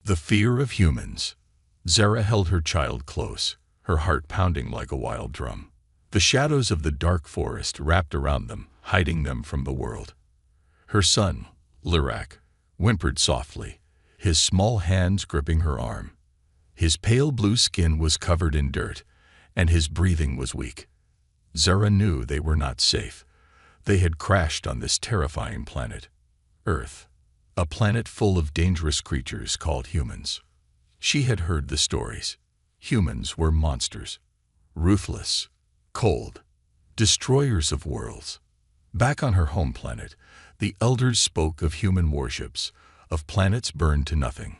The fear of humans. Zara held her child close, her heart pounding like a wild drum. The shadows of the dark forest wrapped around them, hiding them from the world. Her son, Lirak, whimpered softly, his small hands gripping her arm. His pale blue skin was covered in dirt, and his breathing was weak. Zara knew they were not safe. They had crashed on this terrifying planet, Earth, a planet full of dangerous creatures called humans. She had heard the stories. Humans were monsters, ruthless, cold, destroyers of worlds. Back on her home planet, the elders spoke of human warships, of planets burned to nothing,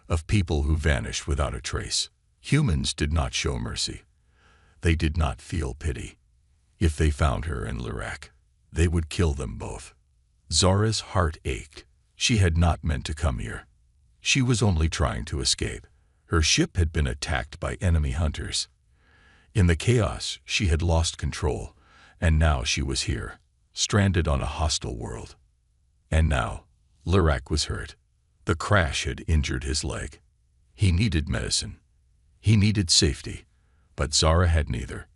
of people who vanished without a trace. Humans did not show mercy. They did not feel pity. If they found her and Lirak, they would kill them both. Zara's heart ached. She had not meant to come here. She was only trying to escape. Her ship had been attacked by enemy hunters. In the chaos, she had lost control, and now she was here, stranded on a hostile world. And now, Lirak was hurt. The crash had injured his leg. He needed medicine. He needed safety, but Zara had neither.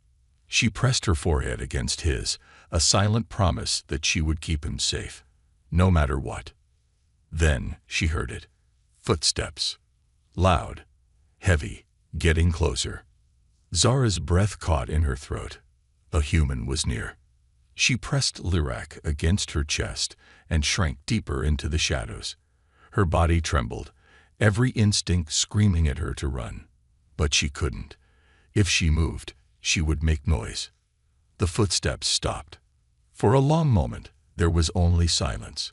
She pressed her forehead against his, a silent promise that she would keep him safe, no matter what. Then she heard it. Footsteps. Loud, heavy, getting closer. Zara's breath caught in her throat. A human was near. She pressed Lirak against her chest and shrank deeper into the shadows. Her body trembled, every instinct screaming at her to run. But she couldn't. If she moved, she would make noise. The footsteps stopped. For a long moment, there was only silence.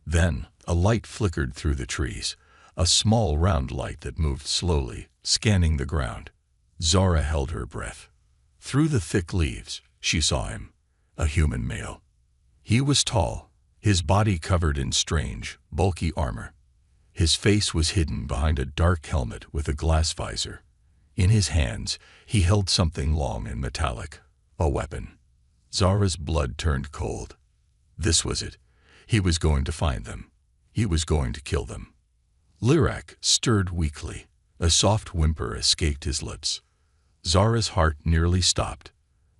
Then, a light flickered through the trees, a small round light that moved slowly, scanning the ground. Zara held her breath. Through the thick leaves, she saw him, a human male. He was tall, his body covered in strange, bulky armor. His face was hidden behind a dark helmet with a glass visor. In his hands, he held something long and metallic, a weapon. Zara's blood turned cold. This was it. He was going to find them. He was going to kill them. Lirak stirred weakly. A soft whimper escaped his lips. Zara's heart nearly stopped.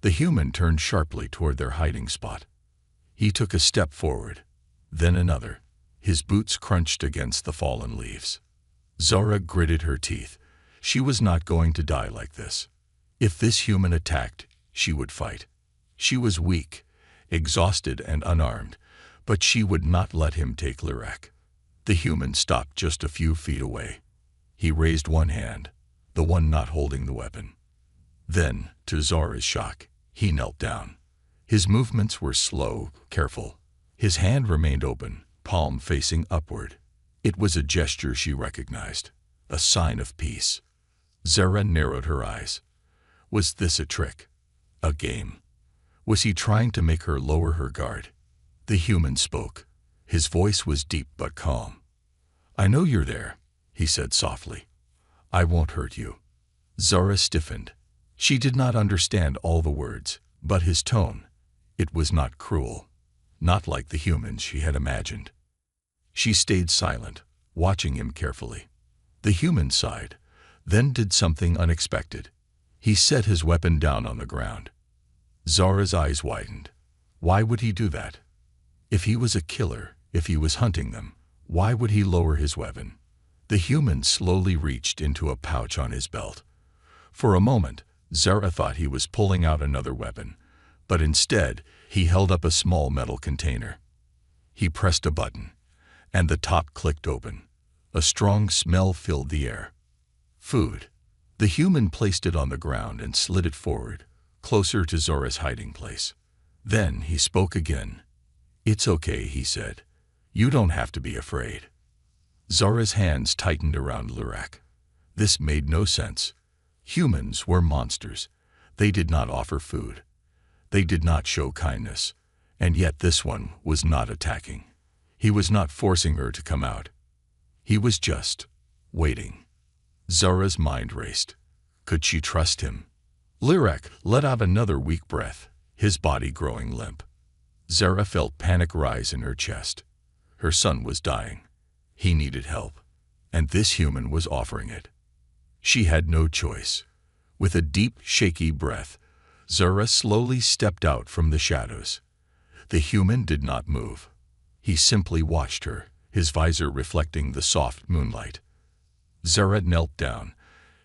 The human turned sharply toward their hiding spot. He took a step forward, then another. His boots crunched against the fallen leaves. Zara gritted her teeth. She was not going to die like this. If this human attacked, she would fight. She was weak, exhausted and unarmed, but she would not let him take Lirak. The human stopped just a few feet away. He raised one hand, the one not holding the weapon. Then, to Zara's shock, he knelt down. His movements were slow, careful. His hand remained open, palm facing upward. It was a gesture she recognized, a sign of peace. Zara narrowed her eyes. Was this a trick? A game? Was he trying to make her lower her guard? The human spoke. His voice was deep but calm. "I know you're there," he said softly. "I won't hurt you." Zara stiffened. She did not understand all the words, but his tone, it was not cruel, not like the humans she had imagined. She stayed silent, watching him carefully. The human sighed, then did something unexpected. He set his weapon down on the ground. Zara's eyes widened. Why would he do that? If he was a killer, if he was hunting them, why would he lower his weapon? The human slowly reached into a pouch on his belt. For a moment, Zara thought he was pulling out another weapon, but instead, he held up a small metal container. He pressed a button, and the top clicked open. A strong smell filled the air. Food. The human placed it on the ground and slid it forward, closer to Zara's hiding place. Then he spoke again. "It's okay," he said. "You don't have to be afraid." Zara's hands tightened around Lirak. This made no sense. Humans were monsters. They did not offer food. They did not show kindness. And yet this one was not attacking. He was not forcing her to come out. He was just waiting. Zara's mind raced. Could she trust him? Lirak let out another weak breath, his body growing limp. Zara felt panic rise in her chest. Her son was dying. He needed help. and this human was offering it. She had no choice. With a deep, shaky breath, Zara slowly stepped out from the shadows. The human did not move. He simply watched her, his visor reflecting the soft moonlight. Zara knelt down,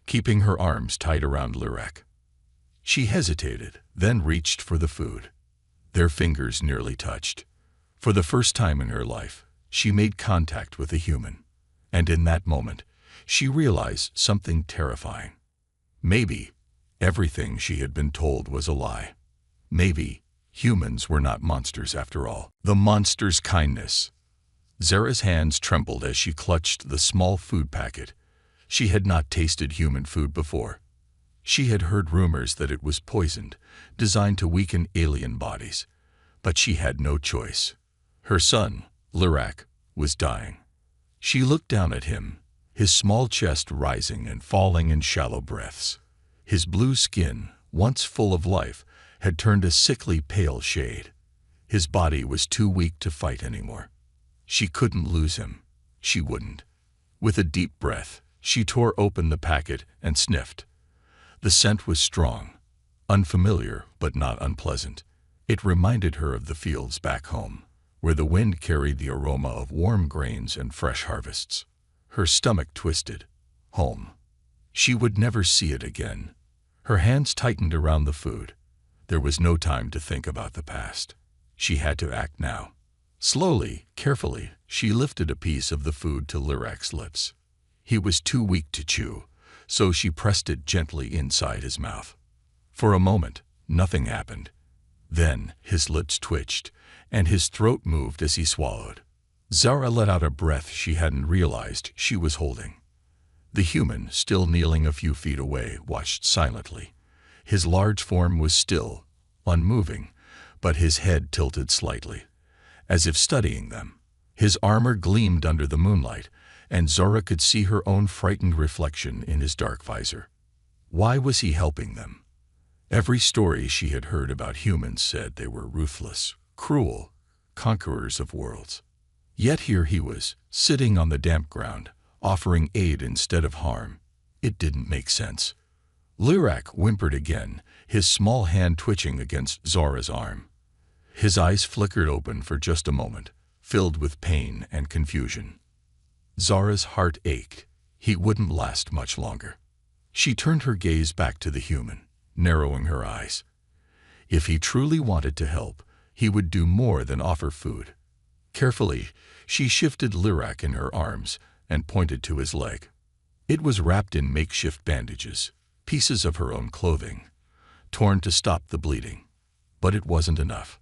keeping her arms tight around Lirek. She hesitated, then reached for the food. Their fingers nearly touched. For the first time in her life, she made contact with a human. And in that moment, she realized something terrifying. Maybe everything she had been told was a lie. Maybe humans were not monsters after all. The monster's kindness. Zara's hands trembled as she clutched the small food packet. She had not tasted human food before. She had heard rumors that it was poisoned, designed to weaken alien bodies. But she had no choice. Her son, Lirek, was dying. She looked down at him, his small chest rising and falling in shallow breaths. His blue skin, once full of life, had turned a sickly pale shade. His body was too weak to fight anymore. She couldn't lose him. She wouldn't. With a deep breath, she tore open the packet and sniffed. The scent was strong, unfamiliar but not unpleasant. It reminded her of the fields back home, where the wind carried the aroma of warm grains and fresh harvests. Her stomach twisted. Home. She would never see it again. Her hands tightened around the food. There was no time to think about the past. She had to act now. Slowly, carefully, she lifted a piece of the food to Lirek's lips. He was too weak to chew, so she pressed it gently inside his mouth. For a moment, nothing happened. Then his lips twitched, and his throat moved as he swallowed. Zara let out a breath she hadn't realized she was holding. The human, still kneeling a few feet away, watched silently. His large form was still, unmoving, but his head tilted slightly, as if studying them. His armor gleamed under the moonlight, and Zara could see her own frightened reflection in his dark visor. Why was he helping them? Every story she had heard about humans said they were ruthless, cruel, conquerors of worlds. Yet here he was, sitting on the damp ground, offering aid instead of harm. It didn't make sense. Lirek whimpered again, his small hand twitching against Zara's arm. His eyes flickered open for just a moment, filled with pain and confusion. Zara's heart ached. He wouldn't last much longer. She turned her gaze back to the human, narrowing her eyes. If he truly wanted to help, he would do more than offer food. Carefully, she shifted Lirek in her arms and pointed to his leg. It was wrapped in makeshift bandages, pieces of her own clothing, torn to stop the bleeding. But it wasn't enough.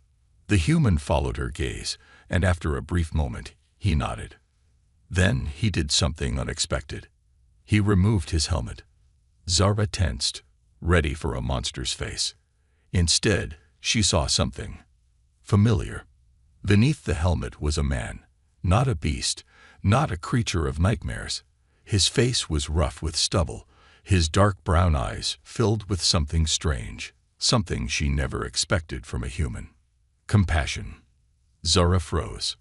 The human followed her gaze, and after a brief moment, he nodded. Then he did something unexpected. He removed his helmet. Zara tensed, ready for a monster's face. Instead, she saw something familiar. Beneath the helmet was a man, not a beast, not a creature of nightmares. His face was rough with stubble, his dark brown eyes filled with something strange, something she never expected from a human. Compassion. Zara froze.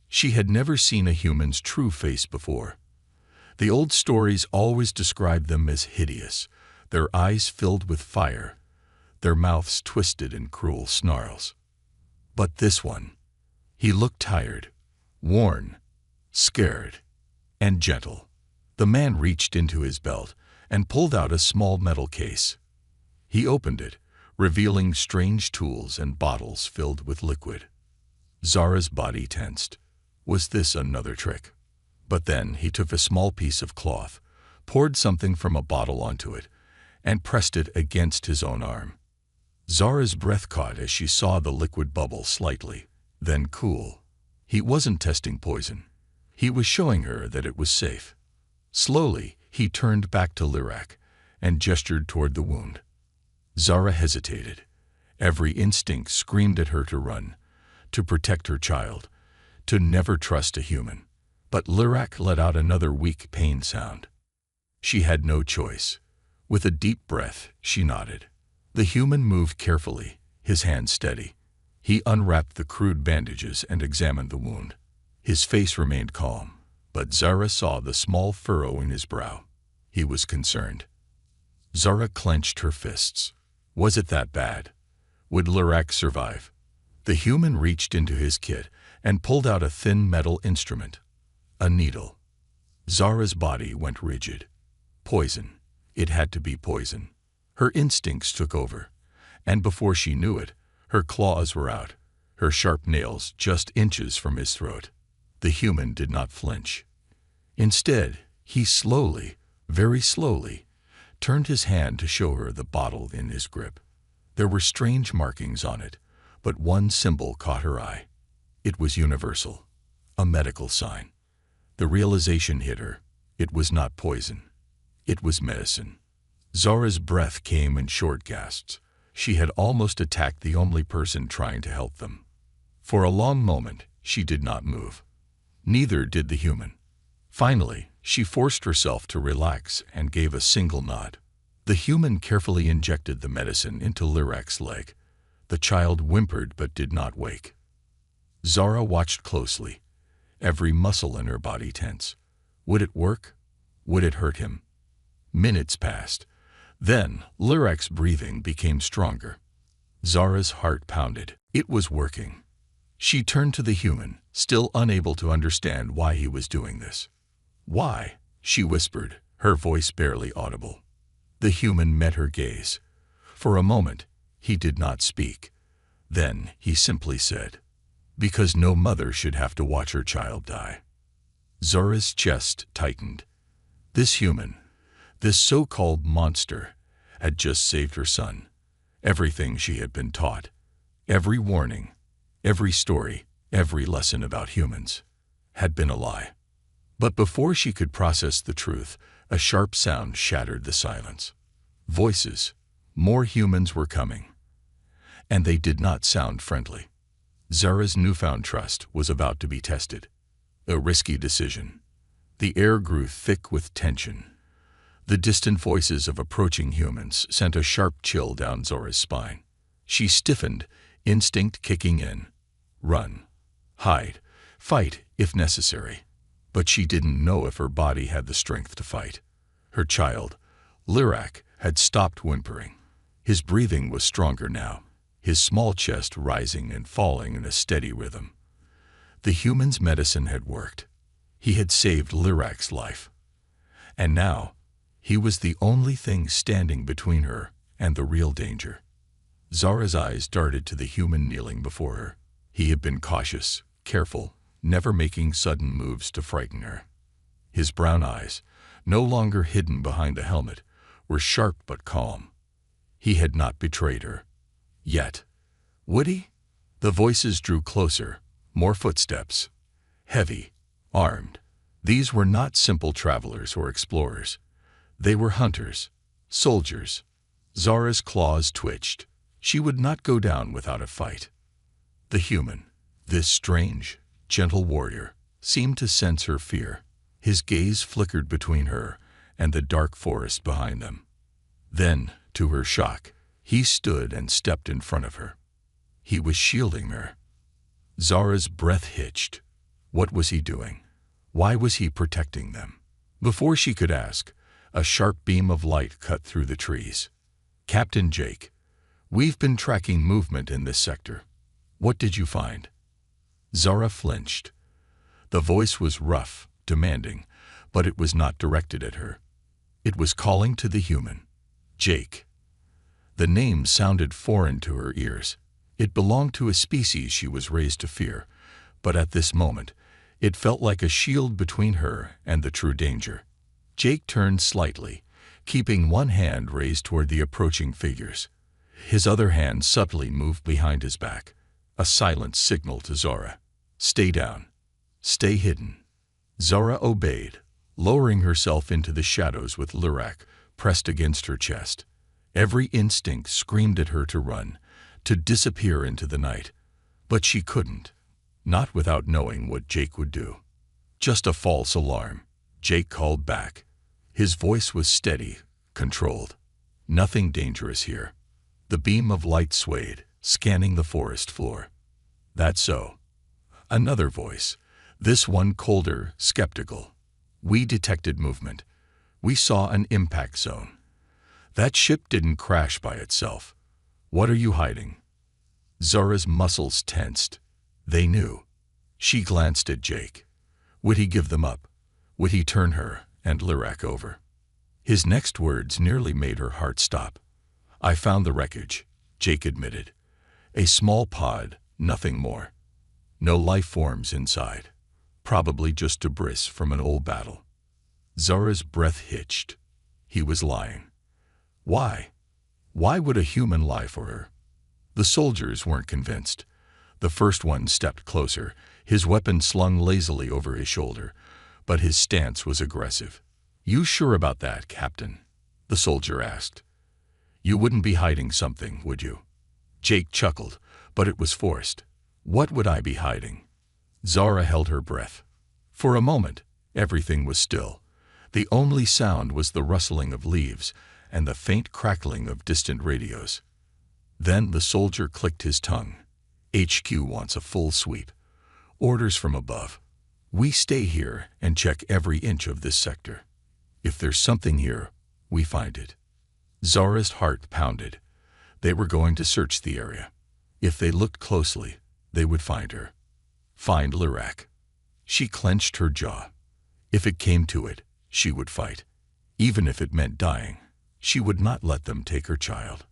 She had never seen a human's true face before. The old stories always described them as hideous, their eyes filled with fire, their mouths twisted in cruel snarls. But this one, he looked tired, worn, scared, and gentle. The man reached into his belt and pulled out a small metal case. He opened it, revealing strange tools and bottles filled with liquid. Zara's body tensed. Was this another trick? But then he took a small piece of cloth, poured something from a bottle onto it, and pressed it against his own arm. Zara's breath caught as she saw the liquid bubble slightly, then cool. He wasn't testing poison. He was showing her that it was safe. Slowly, he turned back to Lirek and gestured toward the wound. Zara hesitated. Every instinct screamed at her to run, to protect her child, to never trust a human. But Lirek let out another weak pain sound. She had no choice. With a deep breath, she nodded. The human moved carefully, his hand steady. He unwrapped the crude bandages and examined the wound. His face remained calm, But Zara saw the small furrow in his brow. He was concerned. Zara clenched her fists. Was it that bad? Would Lurak survive? The human reached into his kit and pulled out a thin metal instrument. A needle. Zara's body went rigid. Poison. It had to be poison. Her instincts took over, and before she knew it, her claws were out, her sharp nails just inches from his throat. The human did not flinch. Instead, he slowly, very slowly, turned his hand to show her the bottle in his grip. There were strange markings on it, but one symbol caught her eye. It was universal, a medical sign. The realization hit her. It was not poison. It was medicine. Zara's breath came in short gasps. She had almost attacked the only person trying to help them. For a long moment, she did not move. Neither did the human. Finally, she forced herself to relax and gave a single nod. The human carefully injected the medicine into Lurak's leg. The child whimpered but did not wake. Zara watched closely, every muscle in her body tense. Would it work? Would it hurt him? Minutes passed. Then, Lurak's breathing became stronger. Zara's heart pounded. It was working. She turned to the human, still unable to understand why he was doing this. "Why?" she whispered, her voice barely audible. The human met her gaze. For a moment, he did not speak. Then he simply said, "Because no mother should have to watch her child die." Zara's chest tightened. This human, this so-called monster, had just saved her son. Everything she had been taught, every warning, every story, every lesson about humans, had been a lie. But before she could process the truth, a sharp sound shattered the silence. Voices. More humans were coming. And they did not sound friendly. Zara's newfound trust was about to be tested. A risky decision. The air grew thick with tension. The distant voices of approaching humans sent a sharp chill down Zara's spine. She stiffened, instinct kicking in. Run. Hide. Fight, if necessary. But she didn't know if her body had the strength to fight. Her child, Lurak, had stopped whimpering. His breathing was stronger now, his small chest rising and falling in a steady rhythm. The human's medicine had worked. He had saved Lurak's life. And now, he was the only thing standing between her and the real danger. Zara's eyes darted to the human kneeling before her. He had been cautious, careful, never making sudden moves to frighten her. His brown eyes, no longer hidden behind the helmet, were sharp but calm. He had not betrayed her. Yet. Would he? The voices drew closer, more footsteps. Heavy, armed. These were not simple travelers or explorers. They were hunters, soldiers. Zara's claws twitched. She would not go down without a fight. The human, this strange, gentle warrior, seemed to sense her fear. His gaze flickered between her and the dark forest behind them. Then, to her shock, he stood and stepped in front of her. He was shielding her. Zara's breath hitched. What was he doing? Why was he protecting them? Before she could ask, a sharp beam of light cut through the trees. "Captain Jake, we've been tracking movement in this sector. What did you find?" Zara flinched. The voice was rough, demanding, but it was not directed at her. It was calling to the human. Jake. The name sounded foreign to her ears. It belonged to a species she was raised to fear, but at this moment, it felt like a shield between her and the true danger. Jake turned slightly, keeping one hand raised toward the approaching figures. His other hand subtly moved behind his back, a silent signal to Zara. "Stay down. Stay hidden." Zara obeyed, lowering herself into the shadows with Lurak pressed against her chest. Every instinct screamed at her to run, to disappear into the night. But she couldn't, not without knowing what Jake would do. Just a false alarm. Jake called back. His voice was steady, controlled. Nothing dangerous here. The beam of light swayed, scanning the forest floor. "That's so." Another voice, This one colder, skeptical. We detected movement. We saw an impact zone. That ship didn't crash by itself. What are you hiding? Zara's muscles tensed. They knew. She glanced at Jake. Would he give them up? Would he turn her and Lirak over? His next words nearly made her heart stop. I found the wreckage, Jake admitted. A small pod, nothing more. No life forms inside. Probably just debris from an old battle. Zara's breath hitched. He was lying. Why? Why would a human lie for her? The soldiers weren't convinced. The first one stepped closer, his weapon slung lazily over his shoulder, but his stance was aggressive. You sure about that, Captain? The soldier asked. You wouldn't be hiding something, would you? Jake chuckled, but it was forced. What would I be hiding? Zara held her breath. For a moment, everything was still. The only sound was the rustling of leaves and the faint crackling of distant radios. Then the soldier clicked his tongue. HQ wants a full sweep. Orders from above. We stay here and check every inch of this sector. If there's something here, we find it. Zara's heart pounded. They were going to search the area. If they looked closely, they would find her. Find Lirak. She clenched her jaw. If it came to it, she would fight. Even if it meant dying, she would not let them take her child.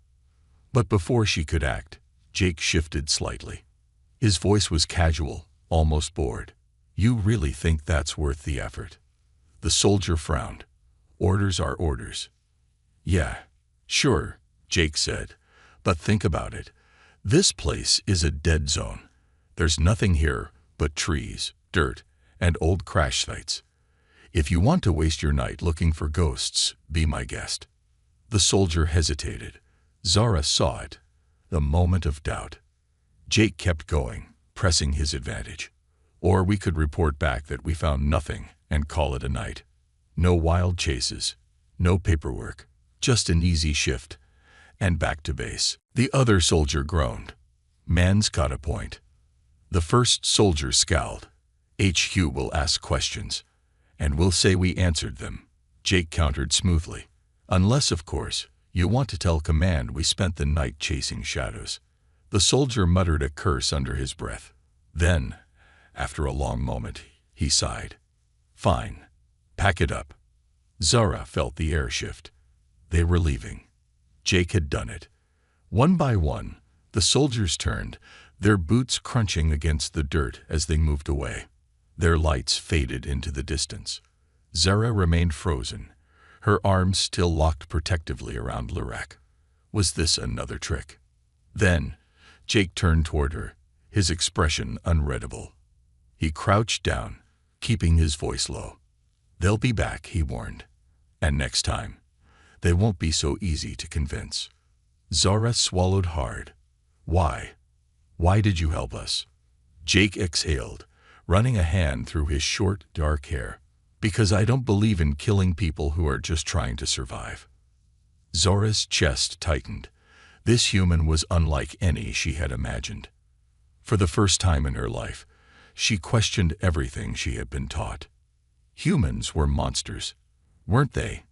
But before she could act, Jake shifted slightly. His voice was casual, almost bored. You really think that's worth the effort? The soldier frowned. Orders are orders. Yeah, sure, Jake said. But think about it. This place is a dead zone. There's nothing here but trees, dirt, and old crash sites. If you want to waste your night looking for ghosts, be my guest. The soldier hesitated. Zara saw it. The moment of doubt. Jake kept going, pressing his advantage. Or we could report back that we found nothing and call it a night. No wild chases, no paperwork, just an easy shift, and back to base. The other soldier groaned. Man's got a point. The first soldier scowled. HQ will ask questions, and we'll say we answered them. Jake countered smoothly. Unless, of course, you want to tell command we spent the night chasing shadows. The soldier muttered a curse under his breath. Then, after a long moment, he sighed. Fine. Pack it up. Zara felt the air shift. They were leaving. Jake had done it. One by one, the soldiers turned, their boots crunching against the dirt as they moved away. Their lights faded into the distance. Zara remained frozen, her arms still locked protectively around Lirak. Was this another trick? Then, Jake turned toward her, his expression unreadable. He crouched down, keeping his voice low. They'll be back, he warned. And next time, they won't be so easy to convince. Zara swallowed hard. Why? Why did you help us? Jake exhaled, running a hand through his short, dark hair. Because I don't believe in killing people who are just trying to survive. Zara's chest tightened. This human was unlike any she had imagined. For the first time in her life, she questioned everything she had been taught. Humans were monsters, weren't they?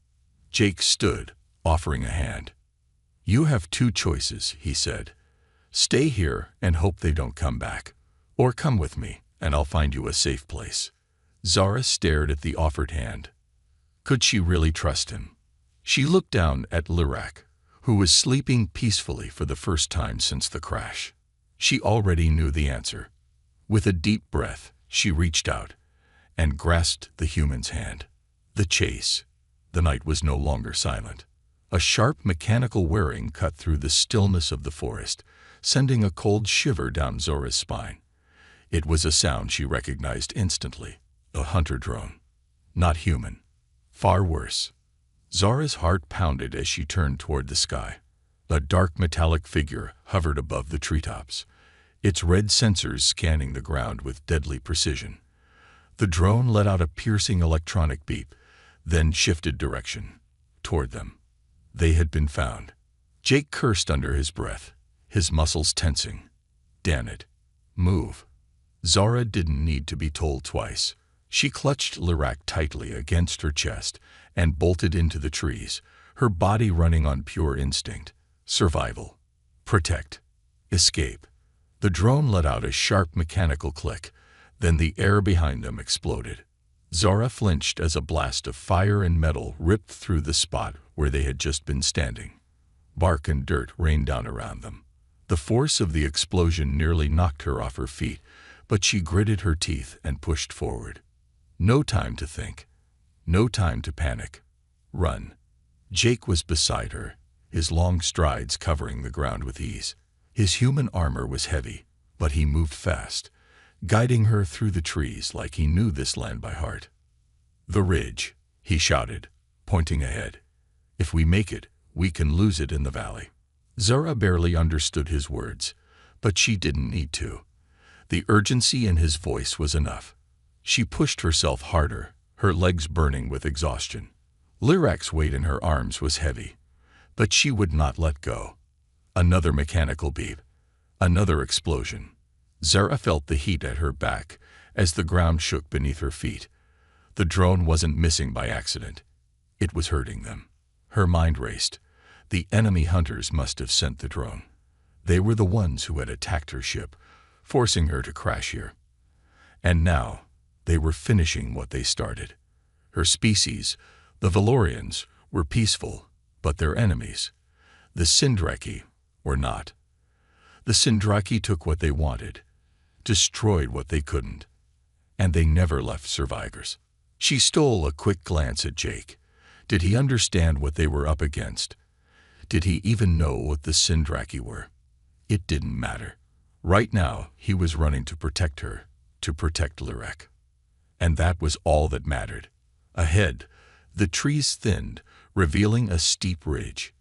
Jake stood, offering a hand. You have two choices, he said. Stay here and hope they don't come back. Or come with me, and I'll find you a safe place. Zara stared at the offered hand. Could she really trust him? She looked down at Lirak, who was sleeping peacefully for the first time since the crash. She already knew the answer. With a deep breath, she reached out and grasped the human's hand. The chase. The night was no longer silent. A sharp mechanical whirring cut through the stillness of the forest, sending a cold shiver down Zora's spine. It was a sound she recognized instantly. A hunter drone. Not human. Far worse. Zara's heart pounded as she turned toward the sky. A dark metallic figure hovered above the treetops, its red sensors scanning the ground with deadly precision. The drone let out a piercing electronic beep, then shifted direction. Toward them. They had been found. Jake cursed under his breath, his muscles tensing. Damn it. Move. Zara didn't need to be told twice. She clutched Lirak tightly against her chest and bolted into the trees, her body running on pure instinct. Survival. Protect. Escape. The drone let out a sharp mechanical click, then the air behind them exploded. Zara flinched as a blast of fire and metal ripped through the spot where they had just been standing. Bark and dirt rained down around them. The force of the explosion nearly knocked her off her feet, but she gritted her teeth and pushed forward. No time to think. No time to panic. Run. Jake was beside her, his long strides covering the ground with ease. His human armor was heavy, but he moved fast, guiding her through the trees like he knew this land by heart. "The ridge," he shouted, pointing ahead. "If we make it, we can lose it in the valley." Zara barely understood his words, but she didn't need to. The urgency in his voice was enough. She pushed herself harder, her legs burning with exhaustion. Lirak's weight in her arms was heavy, but she would not let go. Another mechanical beep. Another explosion. Zara felt the heat at her back as the ground shook beneath her feet. The drone wasn't missing by accident. It was hurting them. Her mind raced. The enemy hunters must have sent the drone. They were the ones who had attacked her ship, forcing her to crash here. And now, they were finishing what they started. Her species, the Valorians, were peaceful, but their enemies, the Sindraki, were not. The Sindraki took what they wanted, destroyed what they couldn't, and they never left survivors. She stole a quick glance at Jake. Did he understand what they were up against? Did he even know what the Sindraki were? It didn't matter. Right now, he was running to protect her, to protect Lirak. And that was all that mattered. Ahead, the trees thinned, revealing a steep ridge.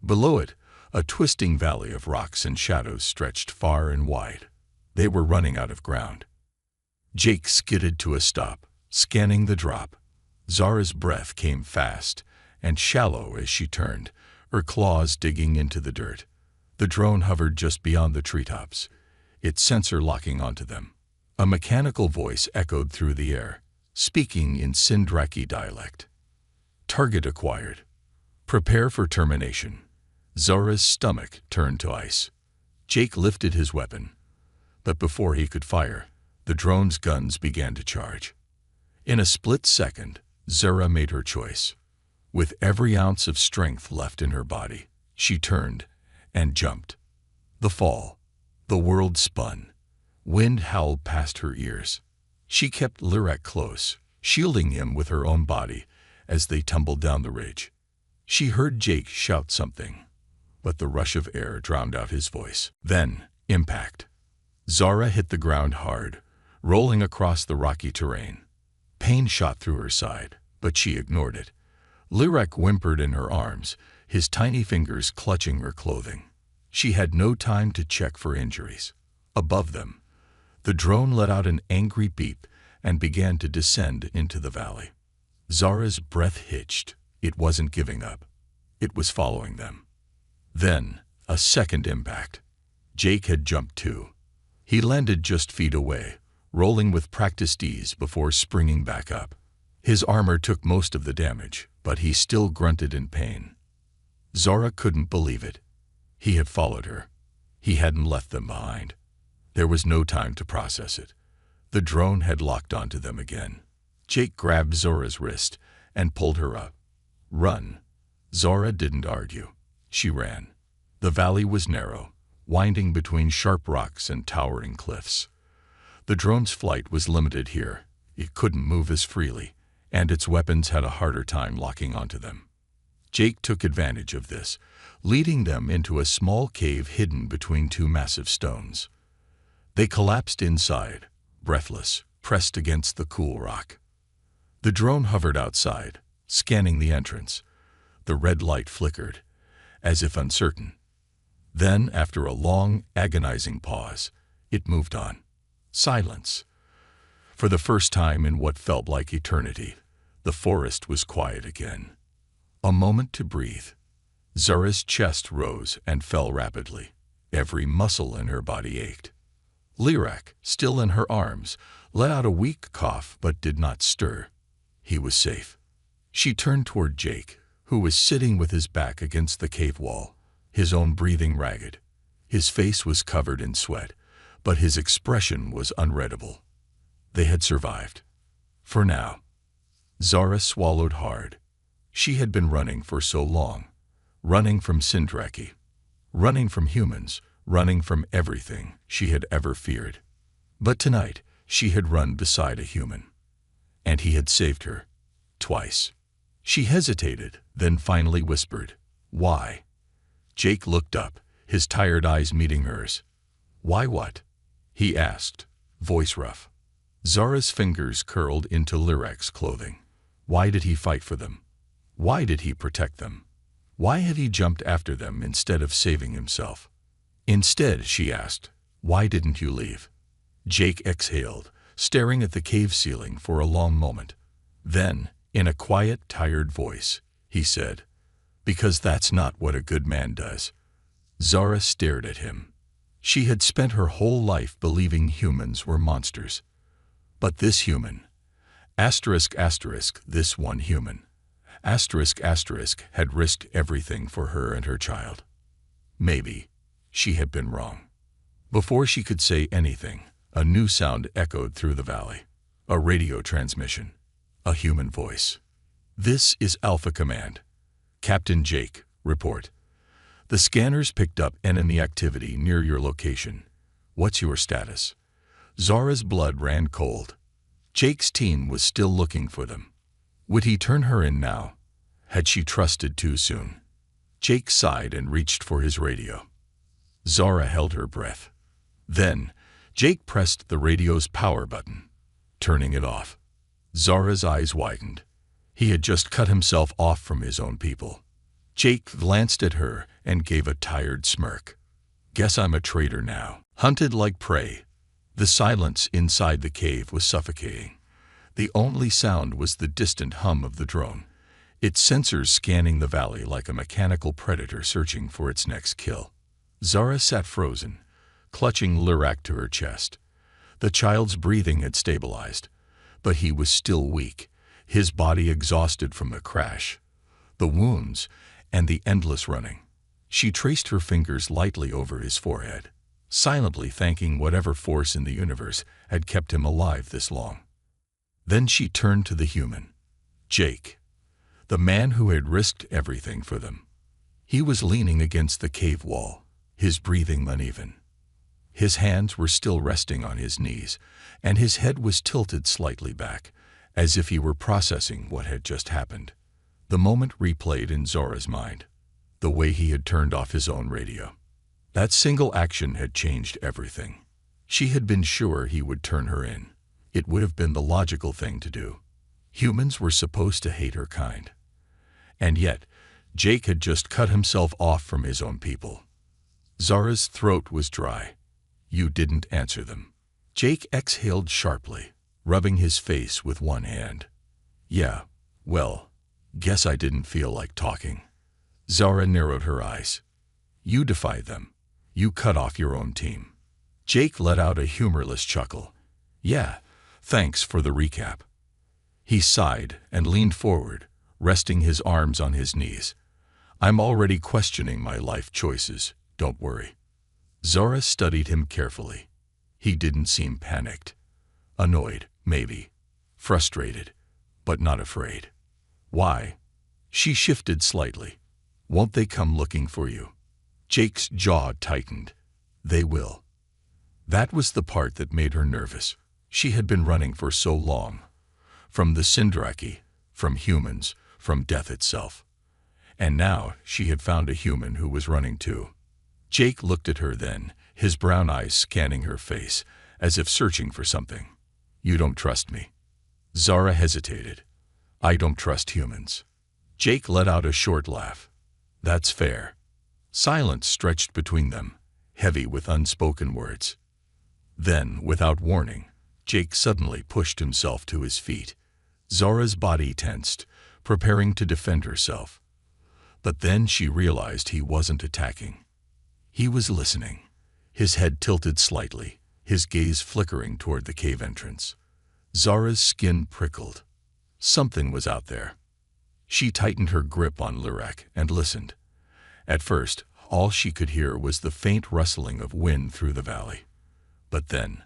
Below it, a twisting valley of rocks and shadows stretched far and wide. They were running out of ground. Jake skidded to a stop, scanning the drop. Zara's breath came fast and shallow as she turned, her claws digging into the dirt. The drone hovered just beyond the treetops, its sensor locking onto them. A mechanical voice echoed through the air, speaking in Sindraki dialect. "Target acquired. Prepare for termination." Zara's stomach turned to ice. Jake lifted his weapon, but before he could fire, the drone's guns began to charge. In a split second, Zara made her choice. With every ounce of strength left in her body, she turned and jumped. The fall. The world spun. Wind howled past her ears. She kept Lirak close, shielding him with her own body as they tumbled down the ridge. She heard Jake shout something, but the rush of air drowned out his voice. Then, impact. Zara hit the ground hard, rolling across the rocky terrain. Pain shot through her side, but she ignored it. Lirak whimpered in her arms, his tiny fingers clutching her clothing. She had no time to check for injuries. Above them, the drone let out an angry beep and began to descend into the valley. Zara's breath hitched. It wasn't giving up. It was following them. Then, a second impact. Jake had jumped too. He landed just feet away, rolling with practiced ease before springing back up. His armor took most of the damage, but he still grunted in pain. Zara couldn't believe it. He had followed her. He hadn't left them behind. There was no time to process it. The drone had locked onto them again. Jake grabbed Zora's wrist and pulled her up. "Run." Zora didn't argue. She ran. The valley was narrow, winding between sharp rocks and towering cliffs. The drone's flight was limited here. It couldn't move as freely, and its weapons had a harder time locking onto them. Jake took advantage of this, leading them into a small cave hidden between two massive stones. They collapsed inside, breathless, pressed against the cool rock. The drone hovered outside, scanning the entrance. The red light flickered, as if uncertain. Then, after a long, agonizing pause, it moved on. Silence. For the first time in what felt like eternity, the forest was quiet again. A moment to breathe. Zara's chest rose and fell rapidly. Every muscle in her body ached. Lirak, still in her arms, let out a weak cough but did not stir. He was safe. She turned toward Jake, who was sitting with his back against the cave wall, his own breathing ragged. His face was covered in sweat, but his expression was unreadable. They had survived. For now. Zara swallowed hard. She had been running for so long. Running from Sindraki. Running from humans. Running from everything she had ever feared. But tonight, she had run beside a human. And he had saved her. Twice. She hesitated, then finally whispered, "Why?" Jake looked up, his tired eyes meeting hers. "Why what?" he asked, voice rough. Zara's fingers curled into Lirak's clothing. Why did he fight for them? Why did he protect them? Why had he jumped after them instead of saving himself? Instead, she asked, "Why didn't you leave?" Jake exhaled, staring at the cave ceiling for a long moment. Then, in a quiet, tired voice, he said, "Because that's not what a good man does." Zara stared at him. She had spent her whole life believing humans were monsters. But this human, this one human, had risked everything for her and her child. Maybe she had been wrong. Before she could say anything, a new sound echoed through the valley. A radio transmission. A human voice. "This is Alpha Command. Captain Jake, report. The scanners picked up enemy activity near your location. What's your status?" Zara's blood ran cold. Jake's team was still looking for them. Would he turn her in now? Had she trusted too soon? Jake sighed and reached for his radio. Zara held her breath. Then, Jake pressed the radio's power button, turning it off. Zara's eyes widened. He had just cut himself off from his own people. Jake glanced at her and gave a tired smirk. "Guess I'm a traitor now. Hunted like prey." The silence inside the cave was suffocating. The only sound was the distant hum of the drone, its sensors scanning the valley like a mechanical predator searching for its next kill. Zara sat frozen, clutching Lirak to her chest. The child's breathing had stabilized, but he was still weak, his body exhausted from the crash, the wounds, and the endless running. She traced her fingers lightly over his forehead, silently thanking whatever force in the universe had kept him alive this long. Then she turned to the human, Jake, the man who had risked everything for them. He was leaning against the cave wall, his breathing uneven. His hands were still resting on his knees, and his head was tilted slightly back, as if he were processing what had just happened. The moment replayed in Zora's mind, the way he had turned off his own radio. That single action had changed everything. She had been sure he would turn her in. It would have been the logical thing to do. Humans were supposed to hate her kind. And yet, Jake had just cut himself off from his own people. Zara's throat was dry. "You didn't answer them." Jake exhaled sharply, rubbing his face with one hand. "Yeah, well, guess I didn't feel like talking." Zara narrowed her eyes. "You defied them. You cut off your own team." Jake let out a humorless chuckle. "Yeah, thanks for the recap." He sighed and leaned forward, resting his arms on his knees. "I'm already questioning my life choices, don't worry." Zara studied him carefully. He didn't seem panicked. Annoyed, maybe. Frustrated, but not afraid. "Why?" She shifted slightly. "Won't they come looking for you?" Jake's jaw tightened. "They will." That was the part that made her nervous. She had been running for so long. From the Sindraki, from humans, from death itself. And now she had found a human who was running too. Jake looked at her then, his brown eyes scanning her face, as if searching for something. "You don't trust me." Zara hesitated. "I don't trust humans." Jake let out a short laugh. "That's fair." Silence stretched between them, heavy with unspoken words. Then, without warning, Jake suddenly pushed himself to his feet. Zara's body tensed, preparing to defend herself. But then she realized he wasn't attacking. He was listening, his head tilted slightly, his gaze flickering toward the cave entrance. Zara's skin prickled. Something was out there. She tightened her grip on Lurek and listened. At first, all she could hear was the faint rustling of wind through the valley. But then,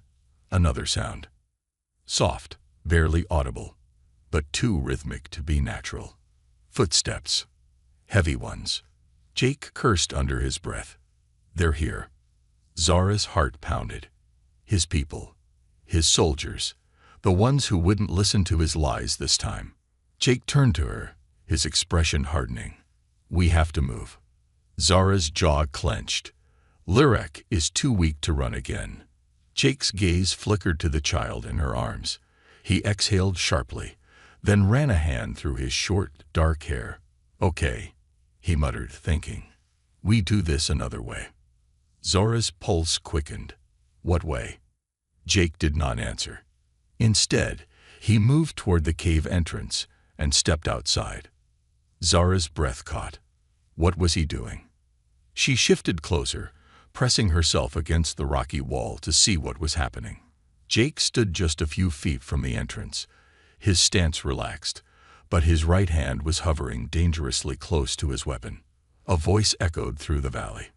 another sound. Soft, barely audible, but too rhythmic to be natural. Footsteps. Heavy ones. Jake cursed under his breath. They're here. Zara's heart pounded. His people. His soldiers. The ones who wouldn't listen to his lies this time. Jake turned to her, his expression hardening. We have to move. Zara's jaw clenched. Lurek is too weak to run again. Jake's gaze flickered to the child in her arms. He exhaled sharply, then ran a hand through his short, dark hair. Okay, he muttered, thinking. We do this another way. Zara's pulse quickened. What way? Jake did not answer. Instead, he moved toward the cave entrance and stepped outside. Zara's breath caught. What was he doing? She shifted closer, pressing herself against the rocky wall to see what was happening. Jake stood just a few feet from the entrance. His stance relaxed, but his right hand was hovering dangerously close to his weapon. A voice echoed through the valley.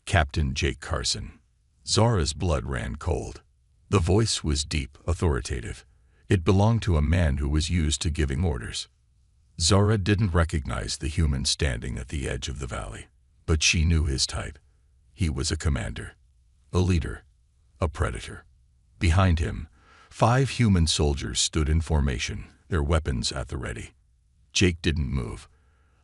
Captain Jake Carson. Zara's blood ran cold. The voice was deep, authoritative. It belonged to a man who was used to giving orders. Zara didn't recognize the human standing at the edge of the valley, but she knew his type. He was a commander, a leader, a predator. Behind him, 5 human soldiers stood in formation, their weapons at the ready. Jake didn't move.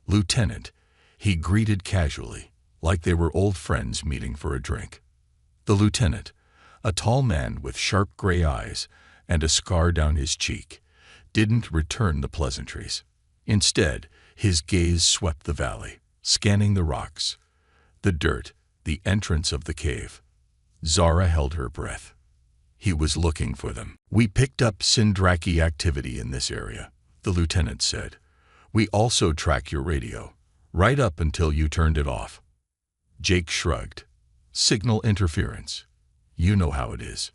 Lieutenant, he greeted casually, like they were old friends meeting for a drink. The lieutenant, a tall man with sharp gray eyes and a scar down his cheek, didn't return the pleasantries. Instead, his gaze swept the valley, scanning the rocks, the dirt, the entrance of the cave. Zara held her breath. He was looking for them. We picked up Sindraki activity in this area, the lieutenant said. We also track your radio, right up until you turned it off. Jake shrugged. Signal interference. You know how it is.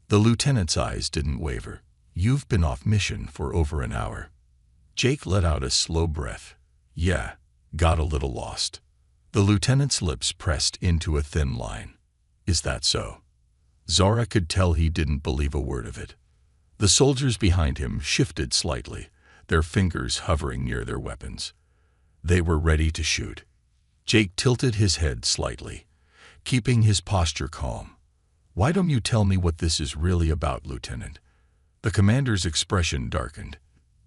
The lieutenant's eyes didn't waver. You've been off mission for over an hour. Jake let out a slow breath. Yeah, got a little lost. The lieutenant's lips pressed into a thin line. Is that so? Zara could tell he didn't believe a word of it. The soldiers behind him shifted slightly, their fingers hovering near their weapons. They were ready to shoot. Jake tilted his head slightly, keeping his posture calm. Why don't you tell me what this is really about, Lieutenant? The commander's expression darkened.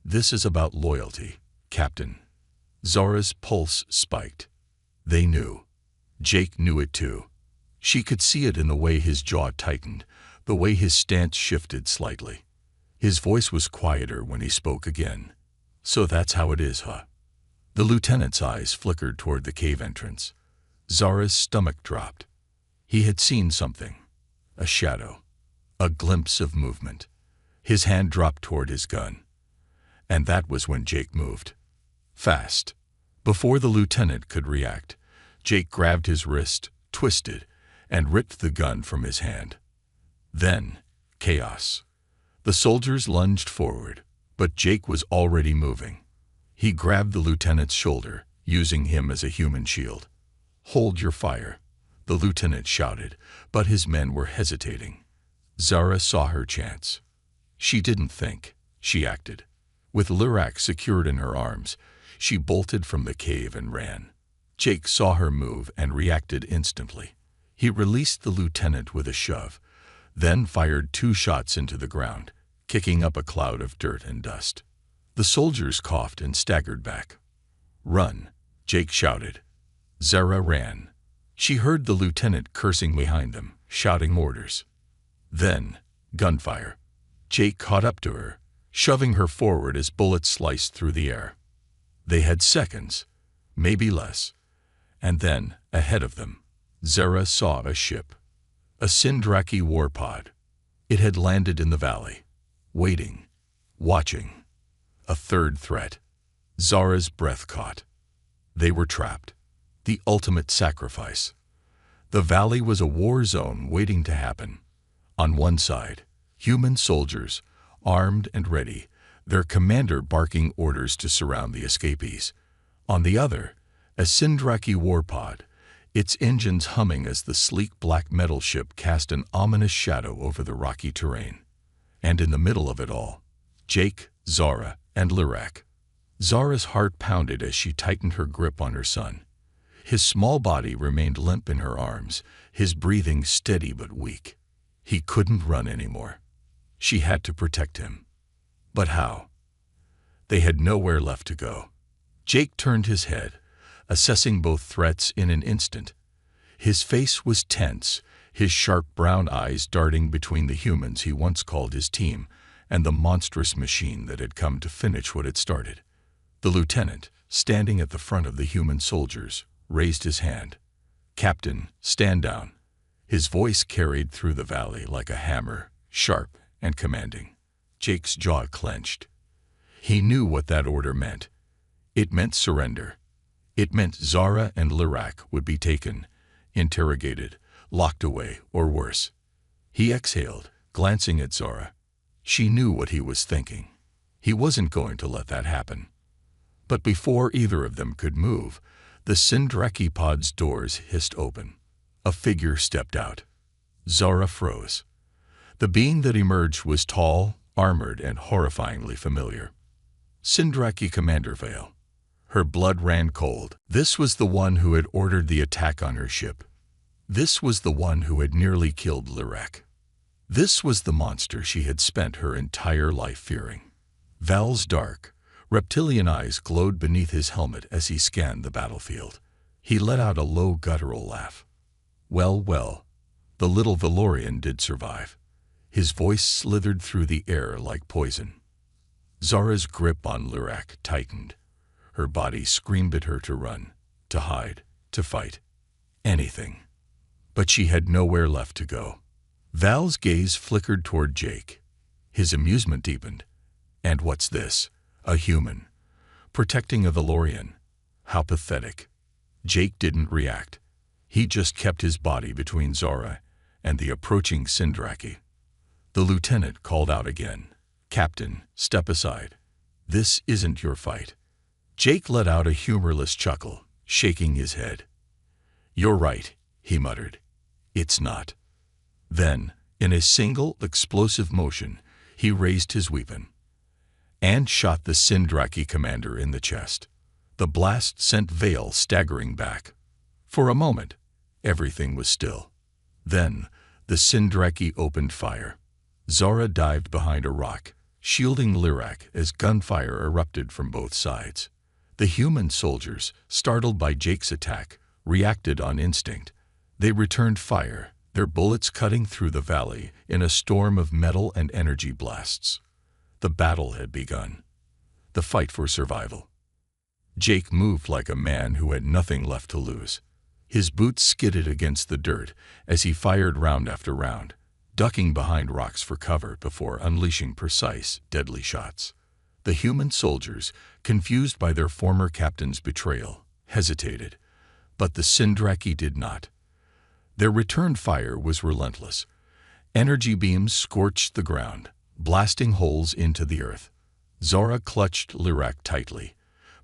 This is about loyalty, Captain. Zara's pulse spiked. They knew. Jake knew it too. She could see it in the way his jaw tightened, the way his stance shifted slightly. His voice was quieter when he spoke again. So that's how it is, huh? The lieutenant's eyes flickered toward the cave entrance. Zara's stomach dropped. He had seen something. A shadow. A glimpse of movement. His hand dropped toward his gun. And that was when Jake moved. Fast. Before the lieutenant could react, Jake grabbed his wrist, twisted, and ripped the gun from his hand. Then, chaos. The soldiers lunged forward, but Jake was already moving. He grabbed the lieutenant's shoulder, using him as a human shield. Hold your fire, the lieutenant shouted, but his men were hesitating. Zara saw her chance. She didn't think, she acted. With Lurek secured in her arms, she bolted from the cave and ran. Jake saw her move and reacted instantly. He released the lieutenant with a shove, then fired 2 shots into the ground, kicking up a cloud of dirt and dust. The soldiers coughed and staggered back. Run, Jake shouted. Zara ran. She heard the lieutenant cursing behind them, shouting orders. Then, gunfire. Jake caught up to her, shoving her forward as bullets sliced through the air. They had seconds, maybe less. And then, ahead of them, Zara saw a ship. A Sindraki warpod. It had landed in the valley, waiting, watching. A third threat. Zara's breath caught. They were trapped. The ultimate sacrifice. The valley was a war zone waiting to happen. On one side, human soldiers, armed and ready, their commander barking orders to surround the escapees. On the other, a Sindraki warpod, its engines humming as the sleek black metal ship cast an ominous shadow over the rocky terrain. And in the middle of it all, Jake, Zara, and Lirak. Zara's heart pounded as she tightened her grip on her son. His small body remained limp in her arms, his breathing steady but weak. He couldn't run anymore. She had to protect him. But how? They had nowhere left to go. Jake turned his head, assessing both threats in an instant. His face was tense, his sharp brown eyes darting between the humans he once called his team and the monstrous machine that had come to finish what had started. The lieutenant, standing at the front of the human soldiers, raised his hand. "Captain, stand down." His voice carried through the valley like a hammer, sharp and commanding. Jake's jaw clenched. He knew what that order meant. It meant surrender. It meant Zara and Lirak would be taken, interrogated, locked away, or worse. He exhaled, glancing at Zara. She knew what he was thinking. He wasn't going to let that happen. But before either of them could move, the Sindraki pod's doors hissed open. A figure stepped out. Zara froze. The being that emerged was tall, armored, and horrifyingly familiar. Sindraki Commander Vale. Her blood ran cold. This was the one who had ordered the attack on her ship. This was the one who had nearly killed Lirak. This was the monster she had spent her entire life fearing. Val's dark, reptilian eyes glowed beneath his helmet as he scanned the battlefield. He let out a low guttural laugh. Well, well, the little Valorian did survive. His voice slithered through the air like poison. Zara's grip on Lirak tightened. Her body screamed at her to run, to hide, to fight. Anything. But she had nowhere left to go. Val's gaze flickered toward Jake. His amusement deepened. And what's this? A human. Protecting a Valorian. How pathetic. Jake didn't react. He just kept his body between Zara and the approaching Sindraki. The lieutenant called out again. "Captain, step aside. This isn't your fight." Jake let out a humorless chuckle, shaking his head. "You're right," he muttered. "It's not." Then, in a single explosive motion, he raised his weapon and shot the Sindraki commander in the chest. The blast sent Vale staggering back. For a moment, everything was still. Then, the Sindraki opened fire. Zara dived behind a rock, shielding Lirak as gunfire erupted from both sides. The human soldiers, startled by Jake's attack, reacted on instinct. They returned fire, their bullets cutting through the valley in a storm of metal and energy blasts. The battle had begun. The fight for survival. Jake moved like a man who had nothing left to lose. His boots skidded against the dirt as he fired round after round, ducking behind rocks for cover before unleashing precise, deadly shots. The human soldiers, confused by their former captain's betrayal, hesitated, but the Sindraki did not. Their return fire was relentless. Energy beams scorched the ground, blasting holes into the earth. Zara clutched Lirak tightly,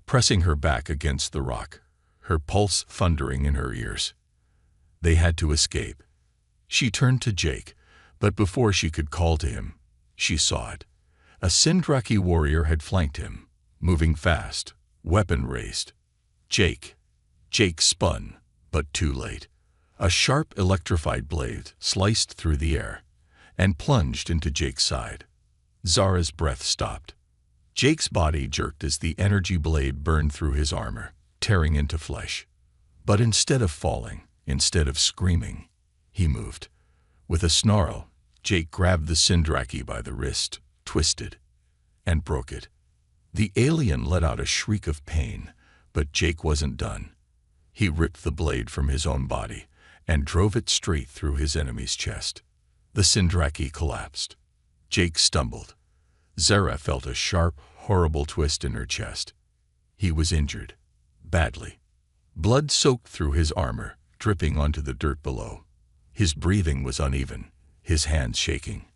pressing her back against the rock, her pulse thundering in her ears. They had to escape. She turned to Jake, but before she could call to him, she saw it. A Sindraki warrior had flanked him, moving fast, weapon raised. Jake spun, but too late. A sharp electrified blade sliced through the air and plunged into Jake's side. Zara's breath stopped. Jake's body jerked as the energy blade burned through his armor, tearing into flesh. But instead of falling, instead of screaming, he moved. With a snarl, Jake grabbed the Sindraki by the wrist, twisted, and broke it. The alien let out a shriek of pain, but Jake wasn't done. He ripped the blade from his own body and drove it straight through his enemy's chest. The Sindraki collapsed. Jake stumbled. Zara felt a sharp, horrible twist in her chest. He was injured, badly. Blood soaked through his armor, dripping onto the dirt below. His breathing was uneven, his hands shaking.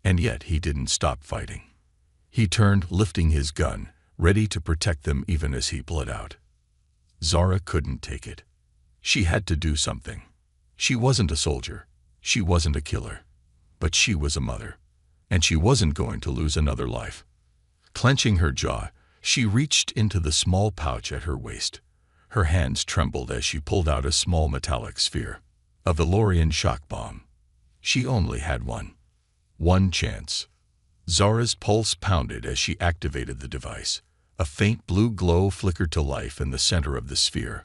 And yet he didn't stop fighting. He turned, lifting his gun, ready to protect them even as he bled out. Zara couldn't take it. She had to do something. She wasn't a soldier. She wasn't a killer. But she was a mother. And she wasn't going to lose another life. Clenching her jaw, she reached into the small pouch at her waist. Her hands trembled as she pulled out a small metallic sphere. A Valorian shock bomb. She only had one. One chance. Zara's pulse pounded as she activated the device. A faint blue glow flickered to life in the center of the sphere,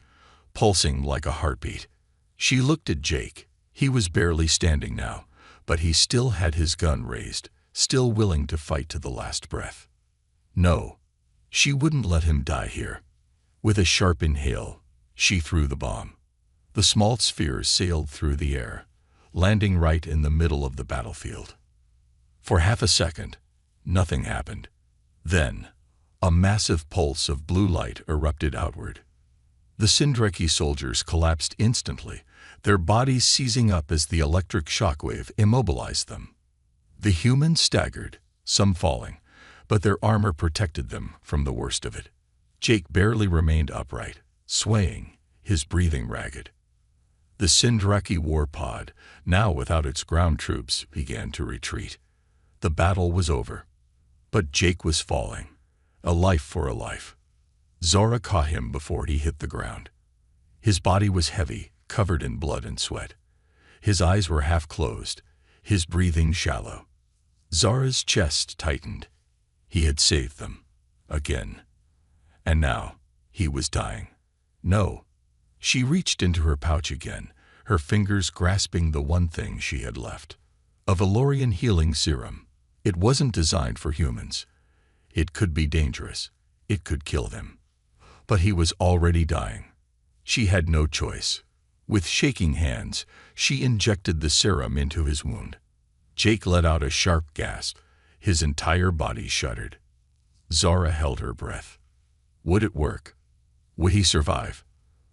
pulsing like a heartbeat. She looked at Jake. He was barely standing now, but he still had his gun raised, still willing to fight to the last breath. No, she wouldn't let him die here. With a sharp inhale, she threw the bomb. The small sphere sailed through the air, landing right in the middle of the battlefield. For half a second, nothing happened. Then, a massive pulse of blue light erupted outward. The Sindreki soldiers collapsed instantly, their bodies seizing up as the electric shockwave immobilized them. The humans staggered, some falling, but their armor protected them from the worst of it. Jake barely remained upright, swaying, his breathing ragged. The Sindreki war pod, now without its ground troops, began to retreat. The battle was over. But Jake was falling. A life for a life. Zara caught him before he hit the ground. His body was heavy, covered in blood and sweat. His eyes were half closed, his breathing shallow. Zara's chest tightened. He had saved them. Again. And now, he was dying. No. She reached into her pouch again, her fingers grasping the one thing she had left. A Valorian healing serum. It wasn't designed for humans. It could be dangerous. It could kill them. But he was already dying. She had no choice. With shaking hands, she injected the serum into his wound. Jake let out a sharp gasp. His entire body shuddered. Zara held her breath. Would it work? Would he survive?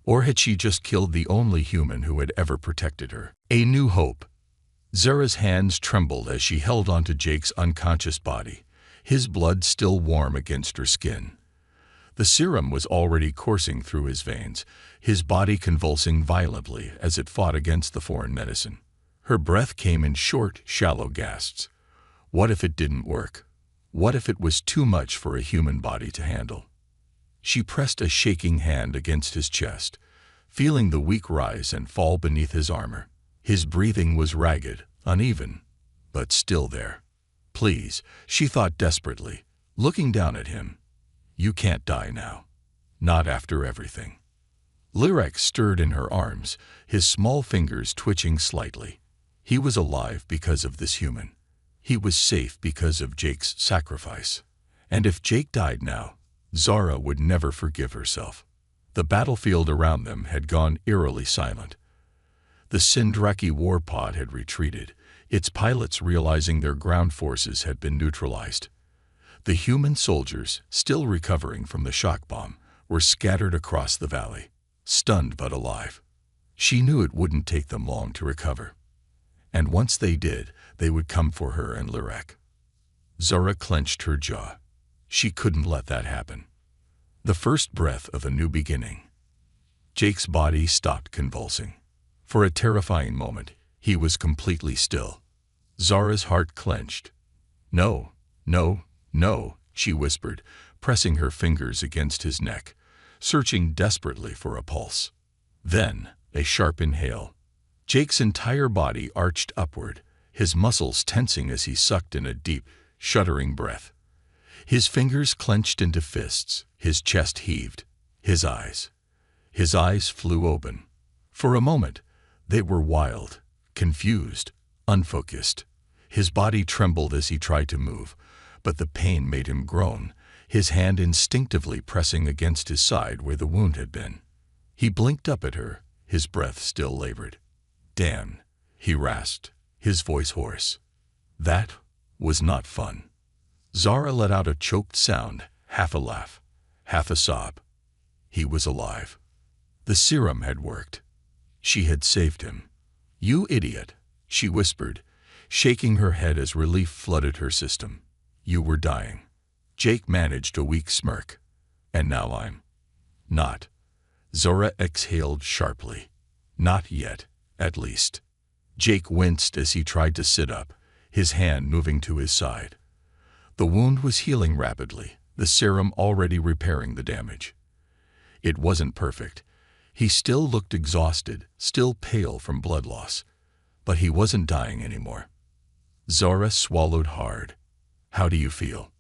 Or had she just killed the only human who had ever protected her? A new hope. Zara's hands trembled as she held onto Jake's unconscious body, his blood still warm against her skin. The serum was already coursing through his veins, his body convulsing violently as it fought against the foreign medicine. Her breath came in short, shallow gasps. What if it didn't work? What if it was too much for a human body to handle? She pressed a shaking hand against his chest, feeling the weak rise and fall beneath his armor. His breathing was ragged, uneven, but still there. Please, she thought desperately, looking down at him. You can't die now. Not after everything. Lyrek stirred in her arms, his small fingers twitching slightly. He was alive because of this human. He was safe because of Jake's sacrifice. And if Jake died now, Zara would never forgive herself. The battlefield around them had gone eerily silent. The Sindreki war pod had retreated, its pilots realizing their ground forces had been neutralized. The human soldiers, still recovering from the shock bomb, were scattered across the valley, stunned but alive. She knew it wouldn't take them long to recover. And once they did, they would come for her and Lyrek. Zara clenched her jaw. She couldn't let that happen. The first breath of a new beginning. Jake's body stopped convulsing. For a terrifying moment, he was completely still. Zara's heart clenched. No, no, no, she whispered, pressing her fingers against his neck, searching desperately for a pulse. Then, a sharp inhale. Jake's entire body arched upward, his muscles tensing as he sucked in a deep, shuddering breath. His fingers clenched into fists, his chest heaved. His eyes flew open. For a moment, they were wild, confused, unfocused. His body trembled as he tried to move, but the pain made him groan, his hand instinctively pressing against his side where the wound had been. He blinked up at her, his breath still labored. "Damn," he rasped, his voice hoarse. That was not fun. Zara let out a choked sound, half a laugh, half a sob. He was alive. The serum had worked. She had saved him. "You idiot," she whispered, shaking her head as relief flooded her system. You were dying. Jake managed a weak smirk. And now I'm not. Zora exhaled sharply. Not yet, at least. Jake winced as he tried to sit up, his hand moving to his side. The wound was healing rapidly, the serum already repairing the damage. It wasn't perfect. He still looked exhausted, still pale from blood loss. But he wasn't dying anymore. Zora swallowed hard. How do you feel?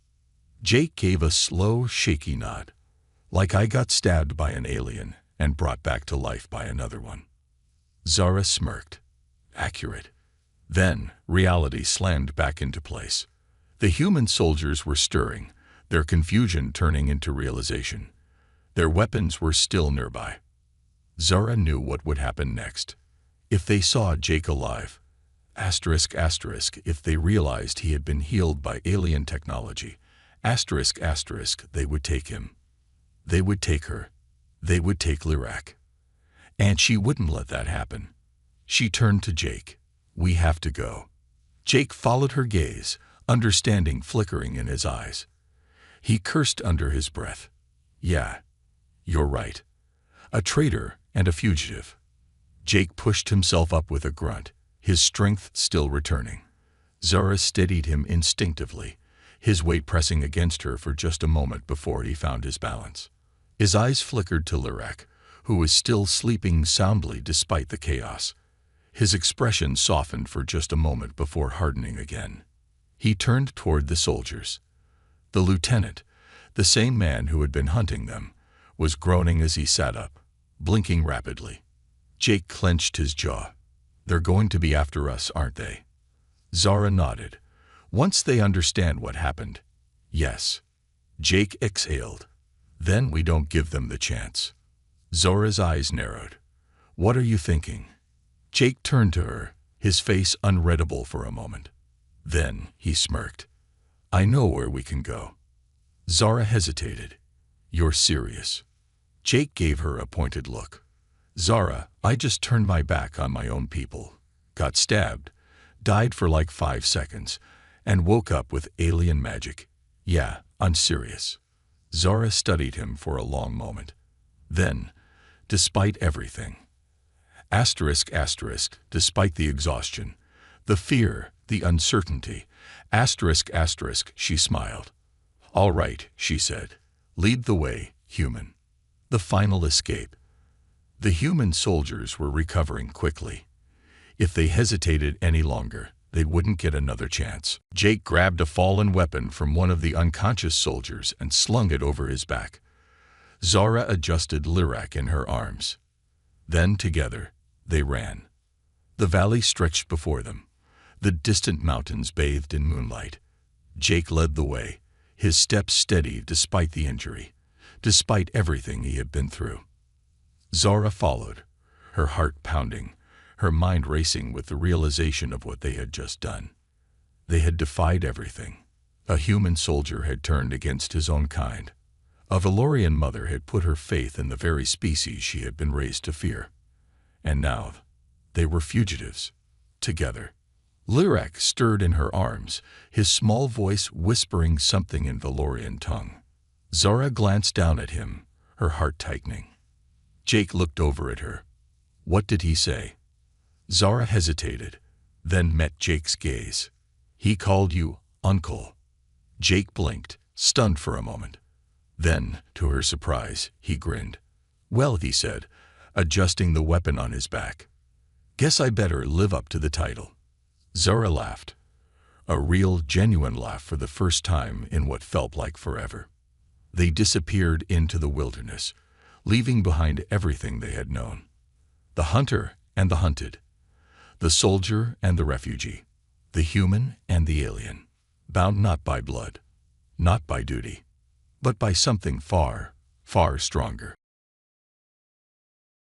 Jake gave a slow, shaky nod. Like I got stabbed by an alien and brought back to life by another one. Zora smirked. Accurate. Then, reality slammed back into place. The human soldiers were stirring, their confusion turning into realization. Their weapons were still nearby. Zora knew what would happen next. If they saw Jake alive, if they realized he had been healed by alien technology, they would take him. They would take her. They would take Lyrak. And she wouldn't let that happen. She turned to Jake. We have to go. Jake followed her gaze, understanding flickering in his eyes. He cursed under his breath. Yeah, you're right. A traitor and a fugitive. Jake pushed himself up with a grunt, his strength still returning. Zora steadied him instinctively, his weight pressing against her for just a moment before he found his balance. His eyes flickered to Lyrak, who was still sleeping soundly despite the chaos. His expression softened for just a moment before hardening again. He turned toward the soldiers. The lieutenant, the same man who had been hunting them, was groaning as he sat up, blinking rapidly. Jake clenched his jaw. They're going to be after us, aren't they? Zora nodded. Once they understand what happened, yes. Jake exhaled. Then we don't give them the chance. Zora's eyes narrowed. What are you thinking? Jake turned to her, his face unreadable for a moment. Then he smirked. I know where we can go. Zora hesitated. You're serious? Jake gave her a pointed look. Zora, I just turned my back on my own people, got stabbed, died for like 5 seconds, and woke up with alien magic. Yeah, I'm serious. Zora studied him for a long moment. Then, despite everything, despite the exhaustion, the fear, the uncertainty, she smiled. All right, she said. Lead the way, human. The final escape. The human soldiers were recovering quickly. If they hesitated any longer, they wouldn't get another chance. Jake grabbed a fallen weapon from one of the unconscious soldiers and slung it over his back. Zora adjusted Lyrak in her arms. Then together, they ran. The valley stretched before them. The distant mountains bathed in moonlight. Jake led the way, his steps steady despite the injury, despite everything he had been through. Zora followed, her heart pounding, her mind racing with the realization of what they had just done. They had defied everything. A human soldier had turned against his own kind. A Valorian mother had put her faith in the very species she had been raised to fear. And now, they were fugitives, together. Lyrak stirred in her arms, his small voice whispering something in Valorian tongue. Zora glanced down at him, her heart tightening. Jake looked over at her. What did he say? Zora hesitated, then met Jake's gaze. He called you uncle. Jake blinked, stunned for a moment. Then, to her surprise, he grinned. Well, he said, adjusting the weapon on his back. Guess I better live up to the title. Zora laughed. A real, genuine laugh for the first time in what felt like forever. They disappeared into the wilderness, leaving behind everything they had known. The hunter and the hunted. The soldier and the refugee. The human and the alien. Bound not by blood, not by duty, but by something far, far stronger.